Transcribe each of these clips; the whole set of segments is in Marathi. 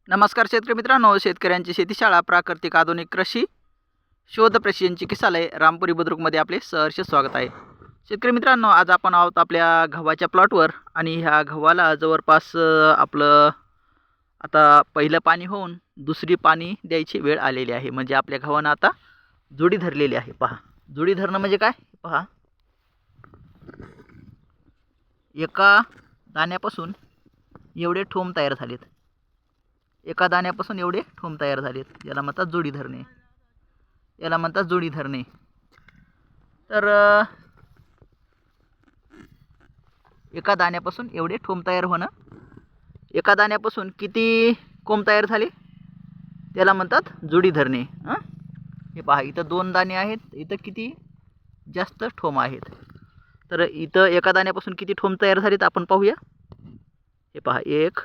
नमस्कार शेतकरी मित्रांनो, शेतकऱ्यांची शेतीशाळा प्राकृतिक आधुनिक कृषी शोध प्रशिक्षण चिकित्सालय रामपुरी बुद्रुकमध्ये आपले सहर्ष स्वागत आहे. शेतकरी मित्रांनो, आज आपण आहोत आपल्या गव्हाच्या प्लॉटवर आणि ह्या गव्हाला जवळपास आपलं आता पहिलं पाणी होऊन दुसरी पाणी द्यायची वेळ आलेली आहे. म्हणजे आपल्या गव्हानं आता जुडी धरलेली आहे. पहा, जुडी धरणं म्हणजे काय? पहा, एका दाण्यापासून एवढे ठोम तयार झालेत. एका दाण्यापासून एवढे ठोम तयार झालेत. याला म्हणतात जोडी धरणे. याला म्हणतात जोडी धरणे. तर एका दाण्यापासून एवढे ठोम तयार होणं. एका दाण्यापासून किती कोंब तयार झाले त्याला म्हणतात जोडी धरणे. हे पहा, इथं 2 दाणे आहेत, इथं किती जास्त ठोम आहेत. तर इथं एका दाण्यापासून किती ठोम तयार झालेत आपण पाहूया. हे पहा, 1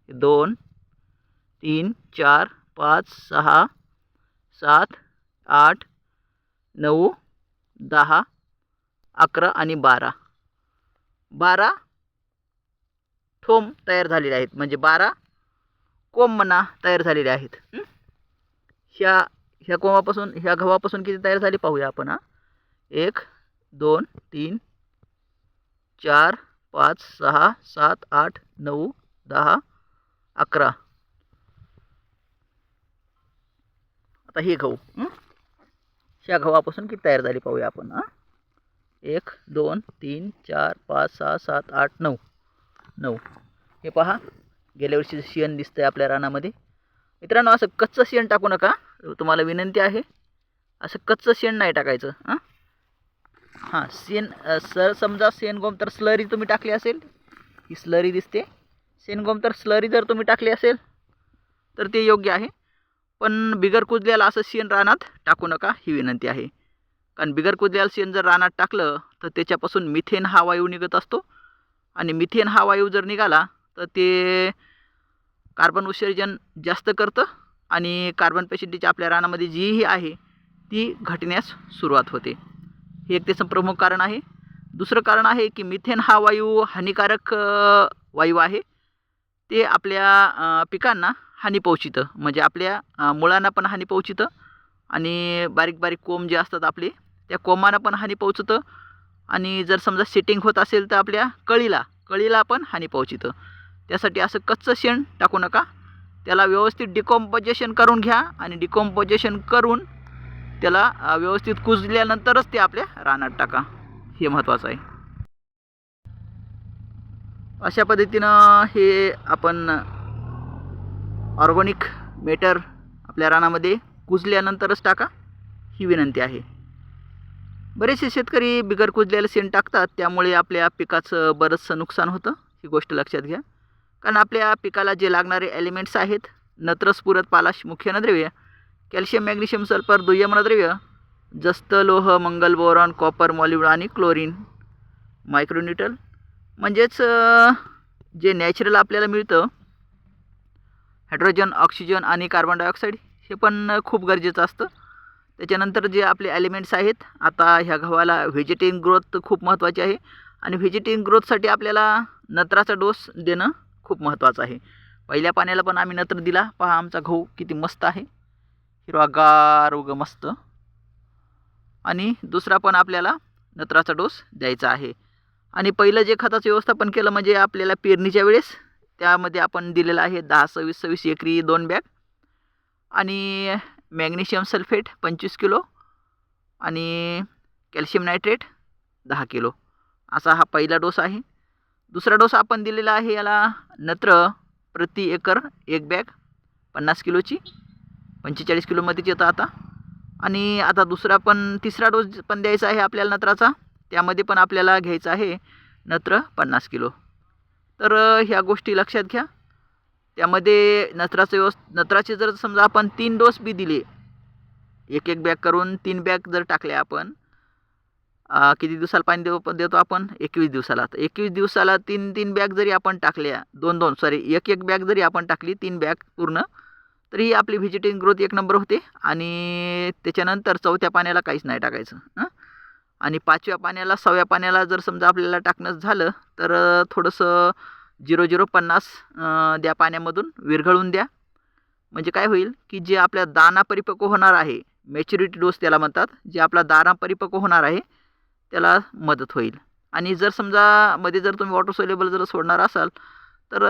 2 3 4 5 6 7 8 9 10 11 आणि 12 ठोम तयार झालेले आहेत. म्हणजे 12 कोंब म्हणा तयार झालेले आहेत. ह्या कोंबापासून, ह्या गव्हापासून किती तयार झाले पाहूया आपण. 1 2 3 4 5 6 7 8 9 10 11. आता हे गहू, ह्या गव्हापासून किती तयार झाली पाहूया आपण. 1 2 3 4 5 6 7 8 9. हे पहा, गेल्या वर्षी शेण दिसतंय आपल्या रानामध्ये. मित्रांनो, असं कच्चं शेण टाकू नका, तुम्हाला विनंती आहे. असं कच्चं शेण नाही टाकायचं. शेण समजा शेणगोम तर स्लरी तुम्ही टाकली असेल, ही स्लरी दिसते. शेणगोम तर स्लरी जर तुम्ही टाकली असेल तर ते योग्य आहे. पण बिगर कुजल्याला असं शेण रानात टाकू नका, ही विनंती आहे. कारण बिगर कुजल्याला शेण जर रानात टाकलं तर त्याच्यापासून मिथेन हा वायू निघत असतो. आणि मिथेन हा वायू जर निघाला तर ते कार्बन उत्सर्जन जास्त करतं आणि कार्बन पेशंटीची आपल्या रानामध्ये जीही आहे ती घटण्यास सुरुवात होते. हे एक त्याचं प्रमुख कारण आहे. दुसरं कारण आहे की मिथेन हा वायू हानिकारक वायू आहे. ते आपल्या पिकांना हानी पोहोचितं. म्हणजे आपल्या मुळांना पण हानी पोहोचितं आणि बारीक बारीक कोंब जे असतात आपले, त्या कोंबांना पण हानी पोहोचतं. आणि जर समजा सेटिंग होत असेल तर आपल्या कळीला पण हानी पोहोचितं. त्यासाठी असं कच्चं शेण टाकू नका. त्याला व्यवस्थित डिकॉम्पोजेशन करून घ्या आणि डिकॉम्पोजेशन करून त्याला व्यवस्थित कुजल्यानंतरच ते आपल्या रानात टाका. हे महत्त्वाचं आहे. अशा पद्धतीनं हे आपण ऑर्गॅनिक मॅटर आपल्या रानामध्ये कुजल्यानंतरच टाका, ही विनंती आहे. बरेचसे शेतकरी बिगर कुजलेलं शेण टाकतात, त्यामुळे आपल्या पिकाचं बरंचसं नुकसान होतं. ही गोष्ट लक्षात घ्या. कारण आपल्या पिकाला जे लागणारे एलिमेंट्स आहेत, नत्र, स्फुरद, पालाश मुख्य अन्नद्रव्य, कॅल्शियम, मॅग्नेशियम, सल्फर दुय्यम अन्नद्रव्य, जस्त, लोह, मंगल, बोरॉन, कॉपर, मॉलिब्डेनम आणि क्लोरीन, मायक्रोन्यूट्रन, म्हणजेच जे नॅचरल आपल्याला मिळतं, हायड्रोजन, ऑक्सिजन आणि कार्बन डायऑक्साईड, हे पण खूप गरजेचं असतं. त्याच्यानंतर जे आपले एलिमेंट्स आहेत, आता ह्या गव्हाला व्हेजिटेटिव्ह ग्रोथ खूप महत्त्वाची आहे आणि व्हेजिटेटिव्ह ग्रोथसाठी आपल्याला नत्राचा डोस देणं खूप महत्त्वाचं आहे. पहिल्या पाण्याला पण आम्ही नत्र दिला. पहा, आमचा गहू किती मस्त आहे, हिरवागार उगं मस्त. आणि दुसरा पण आपल्याला नत्राचा डोस द्यायचा आहे. आणि पहिलं जे खताचं व्यवस्थापन केलं म्हणजे आपल्याला पेरणीच्या वेळेस, त्यामध्ये आपण दिलेलं आहे 10-26-26 एकरी 2 बॅग आणि मॅग्नेशियम सल्फेट 25 किलो आणि कॅल्शियम नायट्रेट 10 किलो, असा हा पहिला डोस आहे. दुसरा डोस आपण दिलेला आहे याला नत्र प्रति एकर 1 बॅग 50 किलोची, 45 किलोमध्येच येतं आता. आणि आता तिसरा डोस पण द्यायचा आहे आपल्याला नत्राचा. त्यामध्ये पण आपल्याला घ्यायचं आहे नत्र 50 किलो. तर ह्या गोष्टी लक्षात घ्या. त्यामध्ये नत्राचे जर समजा आपण 3 डोस बी दिले, 1-1 बॅग करून 3 बॅग जर टाकल्या आपण, किती दिवसाला पाणी देतो आपण? 21 दिवसाला. तर 21 दिवसाला 3-3 बॅग जरी आपण टाकल्या, 1-1 बॅग जरी आपण टाकली, 3 बॅग पूर्ण, तरी आपली व्हेजिटेटिव्ह ग्रोथ 1 नंबर होते. आणि त्याच्यानंतर 4थ्या पाण्याला काहीच नाही टाकायचं. आणि 5व्या पाण्याला 6व्या पाण्याला जर समजा आपल्याला टाकणं झालं तर थोडंसं 0050 द्या पाण्यामधून, विरघळून द्या. म्हणजे काय होईल की जे आपल्या दाणा परिपक्व होणार आहे, मॅच्युरिटी डोस त्याला म्हणतात, जे आपला दाणा परिपक्व होणार आहे त्याला मदत होईल. आणि जर समजा मध्ये जर तुम्ही वॉटर सोल्युबल जर सोडणार असाल तर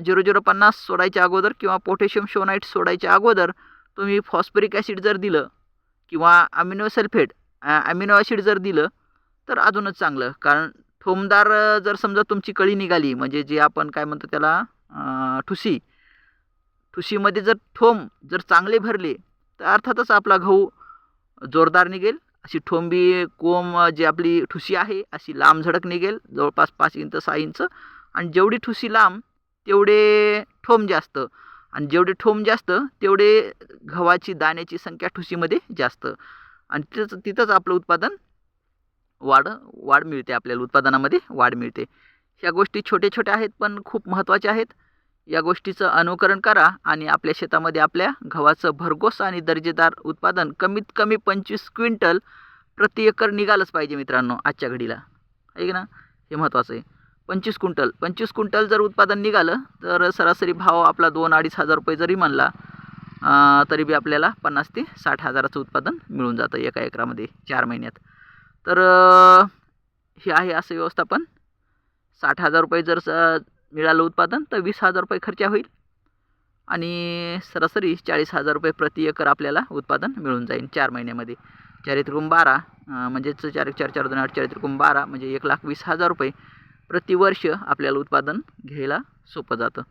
0050 सोडायच्या अगोदर किंवा पोटॅशियम शोनाइट सोडायच्या अगोदर तुम्ही फॉस्फरिक ॲसिड जर दिलं किंवा अमिनो सल्फेट अमिनो ॲसिड जर दिलं तर अजूनच चांगलं. कारण थोमदार जर समजा तुमची कळी निघाली, म्हणजे जे आपण काय म्हणतो त्याला ठुशीमध्ये जर थोंब जर चांगले भरले तर अर्थातच आपला गहू जोरदार निघेल. अशी ठोंबी कोंब जी आपली ठुशी आहे अशी लांब झडक निघेल, जवळपास 5 इंच 6 इंच. आणि जेवढी ठुशी लांब तेवढे ठोंब जास्त, आणि जेवढे ठोंब जास्त तेवढे गव्हाची दाण्याची संख्या ठुशीमध्ये जास्त, आणि तिथंच आपलं उत्पादन वाढ मिळते, आपल्याला उत्पादनामध्ये वाढ मिळते. ह्या गोष्टी छोट्या छोट्या आहेत पण खूप महत्त्वाच्या आहेत. या गोष्टीचं अनुकरण करा आणि आपल्या शेतामध्ये आपल्या गव्हाचं भरघोस आणि दर्जेदार उत्पादन कमीत कमी 25 क्विंटल प्रति एकर निघालंच पाहिजे मित्रांनो आजच्या घडीला, आहे ना. हे महत्त्वाचं आहे. 25 क्विंटल जर उत्पादन निघालं तर सरासरी भाव आपला 2-2.5 हजार रुपये जरी म्हणला तरी बी आपल्याला 50 ते 60 हजाराचं उत्पादन मिळून जातं एका एकरामध्ये 4 महिन्यात. तर हे आहे असं व्यवस्थापन. 60 हजार रुपये जर मिळालं उत्पादन तर 20 हजार रुपये खर्च होईल आणि सरासरी 40 हजार रुपये प्रति एकर आपल्याला उत्पादन मिळून जाईल 4 महिन्यामध्ये. 4×12 म्हणजेच 4×4=4 4×12 म्हणजे 1,20,000 रुपये प्रतिवर्ष आपल्याला उत्पादन घ्यायला सोपं जातं.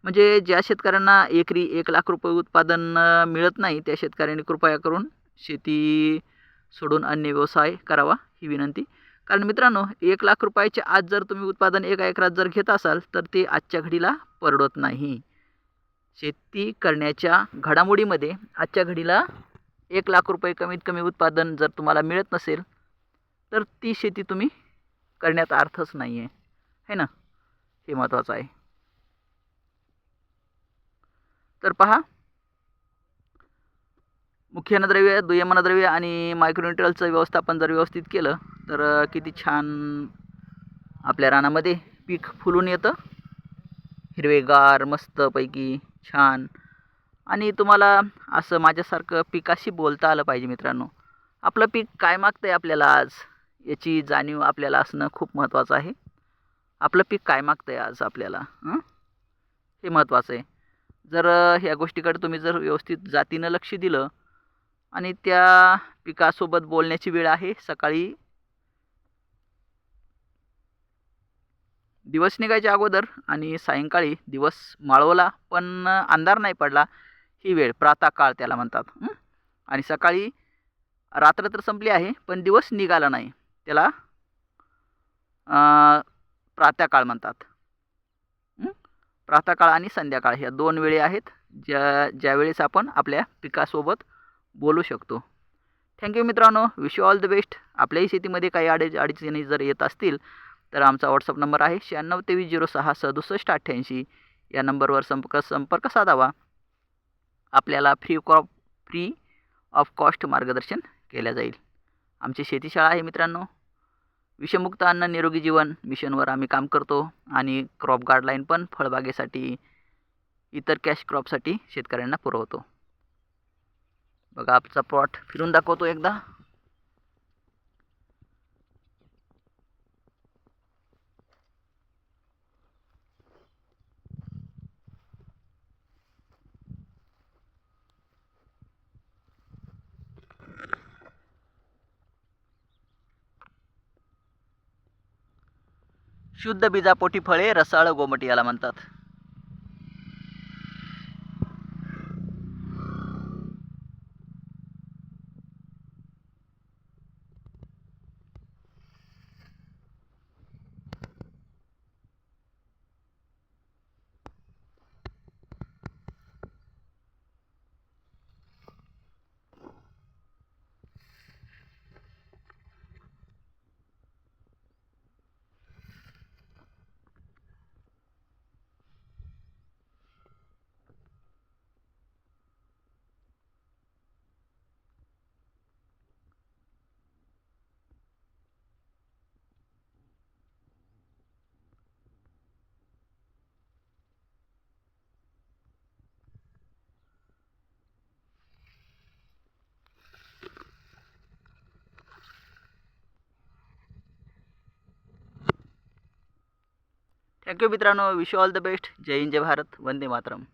म्हणजे ज्या शेतकऱ्यांना एकरी 1,00,000 रुपये उत्पादन मिळत नाही त्या शेतकऱ्यांनी कृपया करून शेती सोडून अन्य व्यवसाय करावा ही विनंती. कारण मित्रांनो 1,00,000 रुपयाच्या आज जर तुम्ही उत्पादन एका एकरात जर घेत असाल तर ते आजच्या घडीला परवडत नाही. शेती करण्याच्या घडामोडीमध्ये आजच्या घडीला 1,00,000 रुपये कमीत कमी उत्पादन जर तुम्हाला मिळत नसेल तर ती शेती तुम्ही करण्यात अर्थच नाही आहे ना. हे महत्त्वाचं आहे. तर पहा, मुख्य अन्नद्रव्य, दुय्यम अन्नद्रव्य आणि मायक्रोन्युट्रियलचं व्यवस्थापन जर व्यवस्थित केलं तर किती छान आपल्या रानामध्ये पीक फुलून येतं, हिरवेगार मस्तपैकी छान. आणि तुम्हाला असं माझ्यासारखं पिकाशी बोलता आलं पाहिजे मित्रांनो. आपलं पीक काय मागतं आहे आपल्याला आज याची जाणीव आपल्याला असणं खूप महत्त्वाचं आहे. आपलं पीक काय मागतं आहे आज आपल्याला, हे महत्त्वाचं आहे. जर ह्या गोष्टीकडे तुम्ही जर व्यवस्थित जातीनं लक्ष दिलं आणि त्या पिकासोबत बोलण्याची वेळ आहे सकाळी दिवस निघायच्या अगोदर आणि सायंकाळी दिवस माळवला पण अंधार नाही पडला, ही वेळ प्रातःकाळ त्याला म्हणतात. आणि सकाळी रात्र तर संपली आहे पण दिवस निघाला नाही, त्याला प्रातःकाळ म्हणतात. प्रातःकाळ आणि संध्याकाळ ह्या 2 वेळी आहेत ज्यावेळेस आपण आपल्या पिकासोबत बोलू शकतो. थँक्यू मित्रांनो. Wish you all the best. आपल्याही शेतीमध्ये काही अडचणी जर येत असतील तर आमचा व्हॉट्सअप नंबर आहे 9623066788. या नंबरवर संपर्क साधावा. आपल्याला फ्री ऑफ कॉस्ट मार्गदर्शन केले जाईल. आमची शेतीशाळा आहे मित्रांनो. विषमुक्त अन्न निरोगी जीवन मिशनवर आम्ही काम करतो आणि क्रॉप गाईडलाईन पण फळबागेसाठी इतर कॅश क्रॉपसाठी शेतकऱ्यांना पुरवतो. बघा आमचा प्लॉट फिरून दाखवतो एकदा. शुद्ध बीजापोटी फळे रसाळ गोमटी याला म्हणतात. थँक्यू मित्रांनो. Wish all the best. जय हिंद, जय भारत, वंदे मातरम.